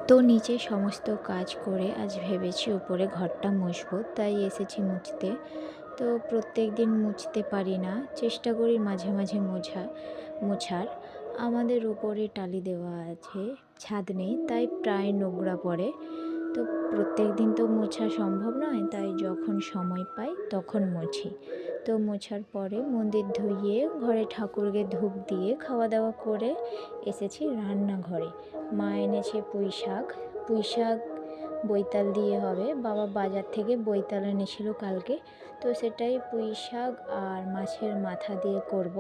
তো নিচে সমস্ত কাজ করে আজ ভেবেছি উপরে ঘরটা মুছবো, তাই এসেছি মুছতে। তো প্রত্যেক দিন মুছতে পারি না, চেষ্টা করি মাঝে মাঝে মোছার। আমাদের উপরে টালি দেওয়া আছে, ছাদ নেই, তাই প্রায় নোংরা পড়ে। তো প্রত্যেক দিন তো মোছা সম্ভব নয়, তাই যখন সময় পাই তখন মুছি। তো মোছার পরে মন্দির ধুইয়ে ঘরে ঠাকুরকে ধূপ দিয়ে খাওয়া দাওয়া করে এসেছি রান্নাঘরে। মা এনেছে পুঁই শাক বৈতাল দিয়ে হবে। বাবা বাজার থেকে বৈতাল এনেছিল কালকে, তো সেটাই পুঁই শাক আর মাছের মাথা দিয়ে করব,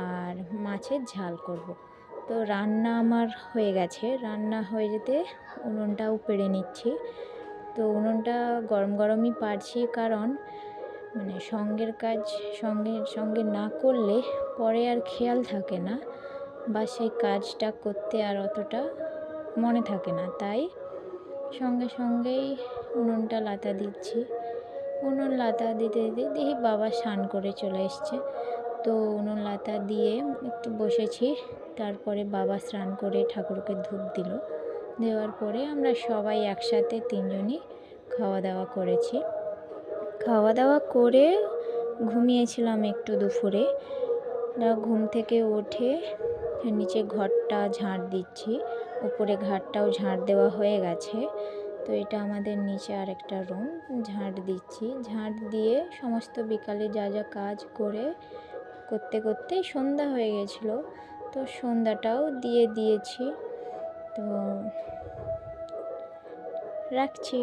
আর মাছের ঝাল করব। তো রান্না আমার হয়ে গেছে, রান্না হয়ে যেতে উনুনটাও পেড়ে নিচ্ছি। তো উনুনটা গরম গরমই পারছি, কারণ সঙ্গের কাজ সঙ্গে সঙ্গে না করলে পরে আর খেয়াল থাকে না, বা সেই কাজটা করতে আর অতটা মনে থাকে না, তাই সঙ্গে সঙ্গেই উনুনটা লাতা দিচ্ছি। উনুন লাতা দিতে দিতে দেখি বাবা স্নান করে চলে এসছে। তো উনুন লাতা দিয়ে একটু বসেছি, তারপরে বাবা স্নান করে ঠাকুরকে ধূপ দিল। দেওয়ার পরে আমরা সবাই একসাথে তিনজনই খাওয়া দাওয়া করেছি। খাওয়া দাওয়া করে ঘুমিয়েছিলাম একটু দুপুরে। ঘুম থেকে উঠে নিচে ঘরটা ঝাড় দিচ্ছি, উপরে ঘরটাও ঝাড় দেওয়া হয়ে গেছে। তো এটা আমাদের নিচে আরেকটা রুম, ঝাড় দিচ্ছি। ঝাড় দিয়ে সমস্ত বিকালে যা যা কাজ করতে করতে সন্ধ্যা হয়ে গেছিলো, তো সন্ধ্যাটাও দিয়েছি। তো রাখছি।